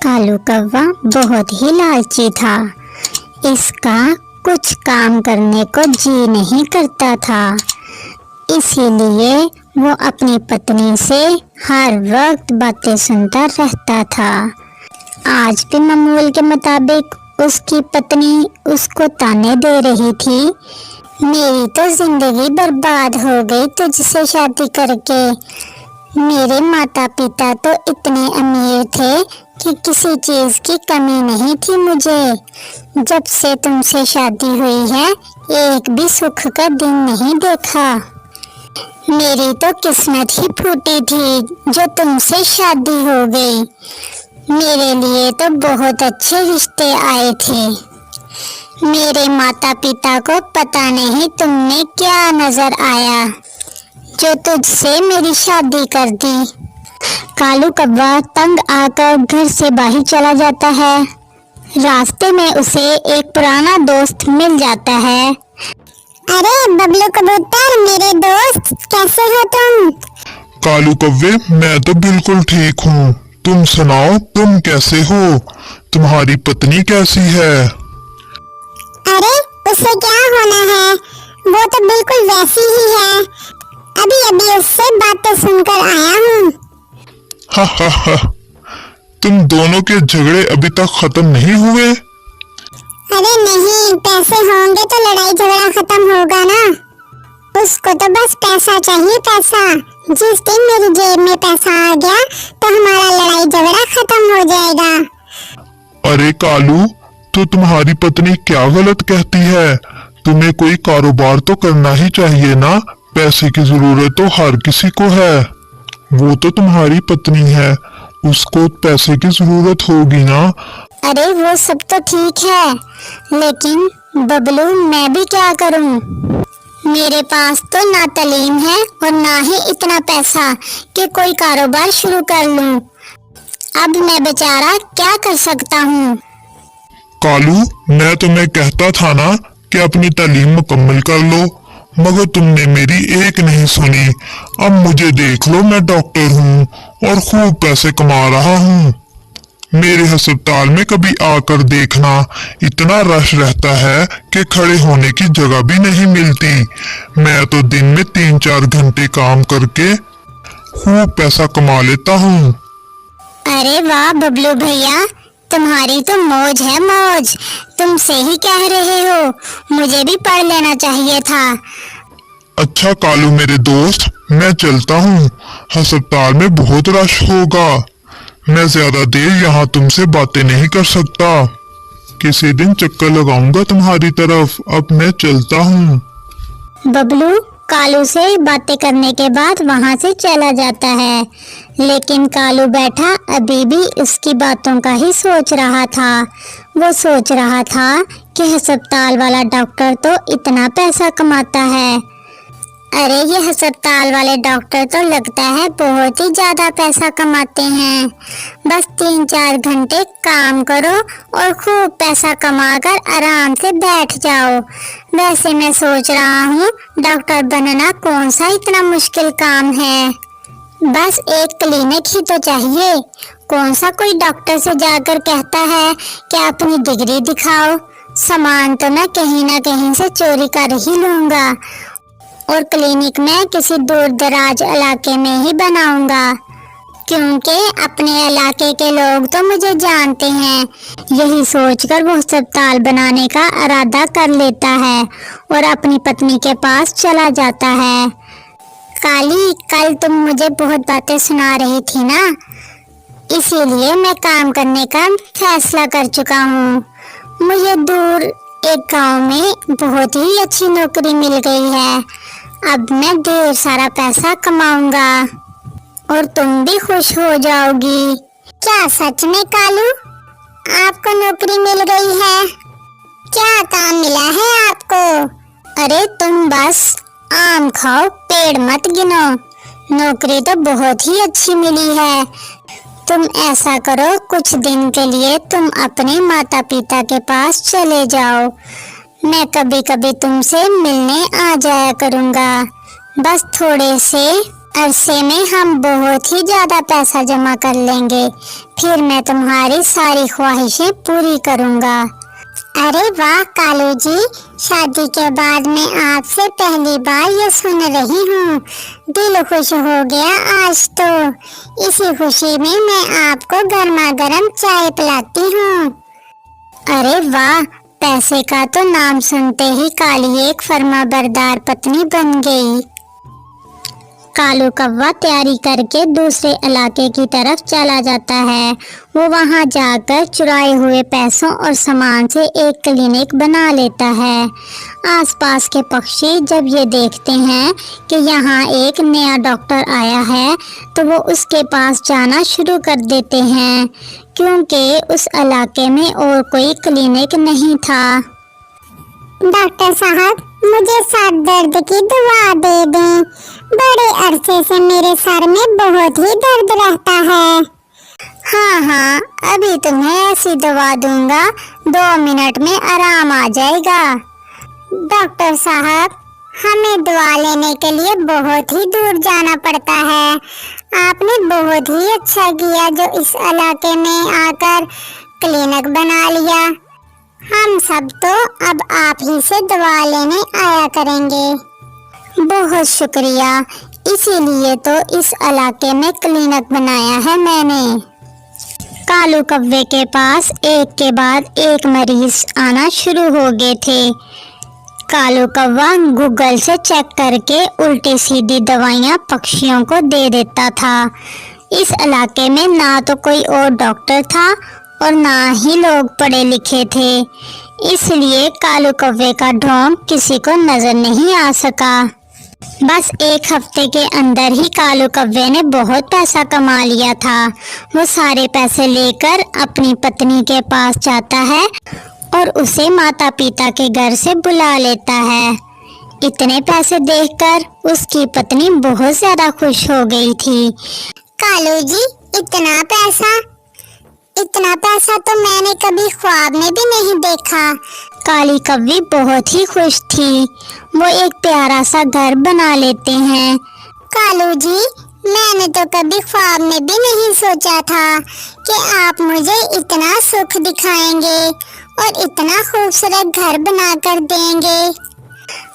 कालू कौवा बहुत ही लालची था। इसका कुछ काम करने को जी नहीं करता था, इसीलिए वो अपनी पत्नी से हर वक्त बातें सुनता रहता था। आज भी मामूल के मुताबिक उसकी पत्नी उसको ताने दे रही थी, मेरी तो जिंदगी बर्बाद हो गई तुझसे शादी करके। मेरे माता पिता तो इतने अमीर थे कि किसी चीज की कमी नहीं थी मुझे। जब से तुमसे शादी हुई है एक भी सुख का दिन नहीं देखा। मेरी तो किस्मत ही फूटी थी जो तुमसे शादी हो गई। मेरे लिए तो बहुत अच्छे रिश्ते आए थे। मेरे माता पिता को पता नहीं तुमने क्या नजर आया जो तुझसे मेरी शादी कर दी। कालू कौवा तंग आकर घर से बाहर चला जाता है। रास्ते में उसे एक पुराना दोस्त मिल जाता है। अरे बबलू कबूतर, मेरे दोस्त, कैसे हो तुम? कालू कौवे, मैं तो बिल्कुल ठीक हूँ। तुम सुनाओ, तुम कैसे हो? तुम्हारी पत्नी कैसी है? अरे उससे क्या होना है, वो तो बिल्कुल वैसी ही है। अभी अभी उससे बातें सुनकर आया हूँ। हा, तुम दोनों के झगड़े अभी तक खत्म नहीं हुए? अरे नहीं, पैसे होंगे तो लड़ाई झगड़ा खत्म होगा ना। उसको तो बस पैसा चाहिए, पैसा। जिस दिन मेरी जेब में पैसा आ गया तो हमारा लड़ाई झगड़ा खत्म हो जाएगा। अरे कालू, तो तुम्हारी पत्नी क्या गलत कहती है? तुम्हें कोई कारोबार तो करना ही चाहिए ना। पैसे की जरूरत तो हर किसी को है। वो तो तुम्हारी पत्नी है, उसको पैसे की जरूरत होगी ना। अरे वो सब तो ठीक है, लेकिन बबलू मैं भी क्या करूं? मेरे पास तो ना तालीम है और ना ही इतना पैसा कि कोई कारोबार शुरू कर लूं। अब मैं बेचारा क्या कर सकता हूं? कालू, मैं तुम्हें कहता था ना कि अपनी तालीम मुकम्मल कर लो, मगर तुमने मेरी एक नहीं सुनी। अब मुझे देख लो, मैं डॉक्टर हूँ और खूब पैसे कमा रहा हूँ। मेरे अस्पताल में कभी आकर देखना, इतना रश रहता है कि खड़े होने की जगह भी नहीं मिलती। मैं तो दिन में 3-4 घंटे काम करके खूब पैसा कमा लेता हूँ। अरे वाह बबलू भैया, तुम्हारी तो मौज है मौज। तुम सही कह रहे हो, मुझे भी पढ़ लेना चाहिए था। अच्छा कालू मेरे दोस्त, मैं चलता हूँ। अस्पताल में बहुत रश होगा। मैं ज्यादा देर यहाँ तुमसे बातें नहीं कर सकता। किसी दिन चक्कर लगाऊंगा तुम्हारी तरफ। अब मैं चलता हूँ। बबलू कालू से बातें करने के बाद वहां से चला जाता है, लेकिन कालू बैठा अभी भी उसकी बातों का ही सोच रहा था। वो सोच रहा था कि अस्पताल वाला डॉक्टर तो इतना पैसा कमाता है। अरे ये अस्पताल वाले डॉक्टर तो लगता है बहुत ही ज्यादा पैसा कमाते हैं। बस 3-4 घंटे काम करो और खूब पैसा कमाकर आराम से बैठ जाओ। वैसे मैं सोच रहा हूँ डॉक्टर बनना कौन सा इतना मुश्किल काम है। बस एक क्लिनिक ही तो चाहिए। कौन सा कोई डॉक्टर से जाकर कहता है कि अपनी डिग्री दिखाओ। सामान तो मैं कहीं ना कहीं से चोरी कर ही लूंगा और क्लिनिक में किसी दूर दराज इलाके में ही बनाऊंगा, क्योंकि अपने इलाके के लोग तो मुझे जानते हैं। यही सोचकर वो अस्पताल बनाने का इरादा कर लेता है और अपनी पत्नी के पास चला जाता है। काली, कल तुम मुझे बहुत बातें सुना रही थी ना, इसीलिए मैं काम करने का फैसला कर चुका हूँ। मुझे दूर एक गांव में बहुत ही अच्छी नौकरी मिल गई है। अब मैं ढेर सारा पैसा कमाऊंगा और तुम भी खुश हो जाओगी। क्या सच में कालू, आपको नौकरी मिल गई है? क्या काम मिला है आपको? अरे तुम बस आम खाओ, पेड़ मत गिनो। नौकरी तो बहुत ही अच्छी मिली है। तुम ऐसा करो, कुछ दिन के लिए तुम अपने माता पिता के पास चले जाओ। मैं कभी कभी तुमसे मिलने आ जाया करूंगा। बस थोड़े से अरसे में हम बहुत ही ज्यादा पैसा जमा कर लेंगे, फिर मैं तुम्हारी सारी ख्वाहिशें पूरी करूंगा। अरे वाह कालू जी, शादी के बाद मैं आपसे पहली बार ये सुन रही हूँ। दिल खुश हो गया आज तो। इसी खुशी में मैं आपको गर्मा गर्म चाय पिलाती हूँ। अरे वाह, पैसे का तो नाम सुनते ही काली एक फर्माबरदार पत्नी बन गई। कालू कौवा तैयारी करके दूसरे इलाके की तरफ चला जाता है। वो वहां जाकर चुराए हुए पैसों और सामान से एक क्लिनिक बना लेता है। आसपास के पक्षी जब ये देखते हैं कि यहाँ एक नया डॉक्टर आया है तो वो उसके पास जाना शुरू कर देते हैं, क्योंकि उस इलाके में और कोई क्लिनिक नहीं था। डॉक्टर साहब, मुझे सर दर्द की दवा दे दें। बड़े अरसे से मेरे सर में बहुत ही दर्द रहता है। हाँ, अभी तुम्हें ऐसी दवा दूंगा, 2 मिनट में आराम आ जाएगा। डॉक्टर साहब, हमें दवा लेने के लिए बहुत ही दूर जाना पड़ता है। आपने बहुत ही अच्छा किया जो इस इलाके में आकर क्लिनिक बना लिया। हम सब तो अब आप ही से दवा लेने आया करेंगे। बहुत शुक्रिया, इसीलिए तो इस इलाके में क्लिनिक बनाया है मैंने। कालू कौवे के पास एक के बाद एक मरीज आना शुरू हो गए थे। कालू कौवा गूगल से चेक करके उल्टी सीधी दवाइयाँ पक्षियों को दे देता था। इस इलाके में ना तो कोई और डॉक्टर था और ना ही लोग पढ़े लिखे थे, इसलिए कालू कौवे का ढोंग किसी को नजर नहीं आ सका। बस 1 हफ्ते के अंदर ही कालू कौवे ने बहुत पैसा कमा लिया था। वो सारे पैसे लेकर अपनी पत्नी के पास जाता है और उसे माता पिता के घर से बुला लेता है। इतने पैसे देखकर उसकी पत्नी बहुत ज्यादा खुश हो गई थी। कालू जी, इतना पैसा तो मैंने कभी ख्वाब में भी नहीं देखा। काली कौवी बहुत ही खुश थी। वो एक प्यारा सा घर बना लेते हैं। कालू जी, मैंने तो कभी ख्वाब में भी नहीं सोचा था कि आप मुझे इतना सुख दिखाएंगे और इतना खूबसूरत घर बनाकर देंगे।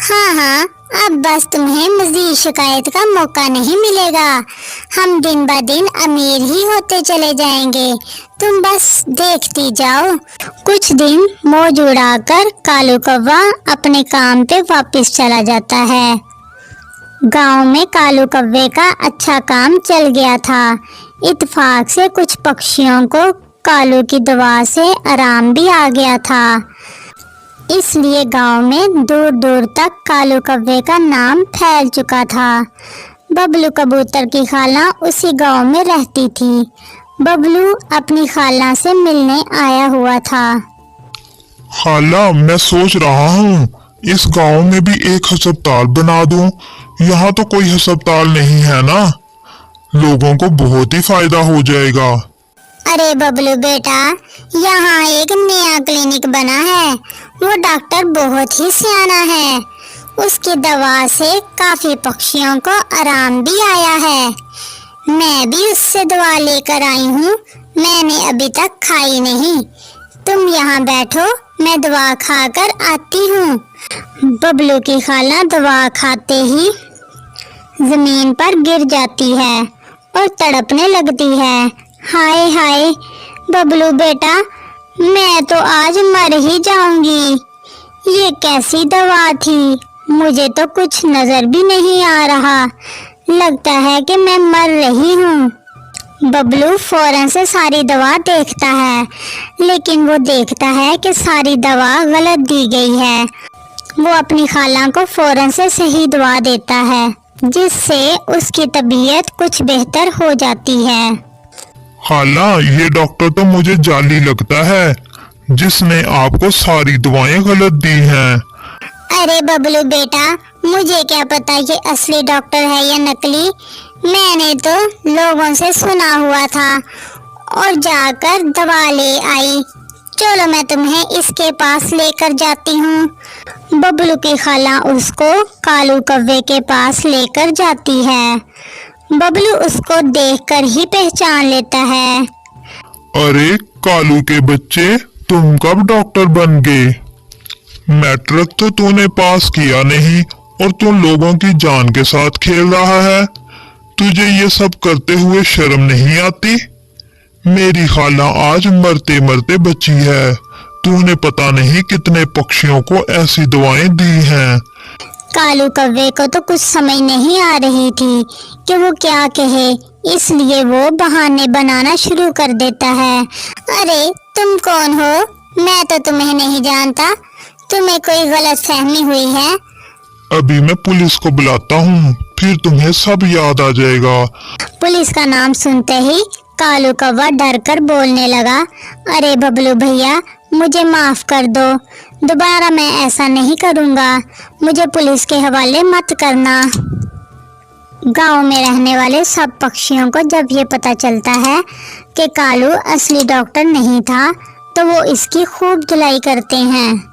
हाँ, अब बस तुम्हें मज़ीद शिकायत का मौका नहीं मिलेगा। हम दिन ब दिन अमीर ही होते चले जाएंगे, तुम बस देखती जाओ। कुछ दिन मौज उड़ाकर कालू कौवा अपने काम पे वापस चला जाता है। गांव में कालू कौवे का अच्छा काम चल गया था। इत्तेफाक से कुछ पक्षियों को कालू की दवा से आराम भी आ गया था, इसलिए गांव में दूर दूर तक कालू कौवे का नाम फैल चुका था। बबलू कबूतर की खाला उसी गांव में रहती थी। बबलू अपनी खाला से मिलने आया हुआ था। खाला, मैं सोच रहा हूँ इस गांव में भी एक अस्पताल बना दूं। यहाँ तो कोई अस्पताल नहीं है ना, लोगों को बहुत ही फायदा हो जाएगा। अरे बबलू बेटा, यहाँ एक नया क्लिनिक बना है। वो डॉक्टर बहुत ही सियाना है। उसकी दवा से काफी पक्षियों को आराम भी आया है। मैं भी उससे दवा लेकर आई हूँ, मैंने अभी तक खाई नहीं। तुम यहाँ बैठो, मैं दवा खाकर आती हूँ। बबलू की खाला दवा खाते ही जमीन पर गिर जाती है और तड़पने लगती है। हाय हाय बबलू बेटा, मैं तो आज मर ही जाऊंगी। ये कैसी दवा थी, मुझे तो कुछ नजर भी नहीं आ रहा। लगता है कि मैं मर रही हूँ। बबलू फौरन से सारी दवा देखता है, लेकिन वो देखता है कि सारी दवा गलत दी गई है। वो अपनी खाला को फौरन से सही दवा देता है, जिससे उसकी तबीयत कुछ बेहतर हो जाती है। खाला, ये डॉक्टर तो मुझे जाली लगता है, जिसने आपको सारी दवाएं गलत दी हैं। अरे बबलू बेटा, मुझे क्या पता ये असली डॉक्टर है या नकली। मैंने तो लोगों से सुना हुआ था और जाकर दवा ले आई। चलो मैं तुम्हें इसके पास लेकर जाती हूँ। बबलू की खाला उसको कालू कौवे के पास लेकर जाती है। बबलू उसको देखकर ही पहचान लेता है। अरे कालू के बच्चे, तुम कब डॉक्टर बन गए? मैट्रिक तो तूने पास किया नहीं और तू लोगों की जान के साथ खेल रहा है। तुझे ये सब करते हुए शर्म नहीं आती? मेरी खाला आज मरते मरते बची है। तूने पता नहीं कितने पक्षियों को ऐसी दवाएं दी हैं। कालू कौवे को तो कुछ समझ नहीं आ रही थी कि वो क्या कहे, इसलिए वो बहाने बनाना शुरू कर देता है। अरे तुम कौन हो? मैं तो तुम्हें नहीं जानता। तुम्हें कोई गलतफहमी हुई है। अभी मैं पुलिस को बुलाता हूँ, फिर तुम्हें सब याद आ जाएगा। पुलिस का नाम सुनते ही कालू कौवा डर कर बोलने लगा। अरे बबलू भैया, मुझे माफ कर दो। दोबारा मैं ऐसा नहीं करूँगा। मुझे पुलिस के हवाले मत करना। गांव में रहने वाले सब पक्षियों को जब ये पता चलता है कि कालू असली डॉक्टर नहीं था, तो वो इसकी खूब धुलाई करते हैं।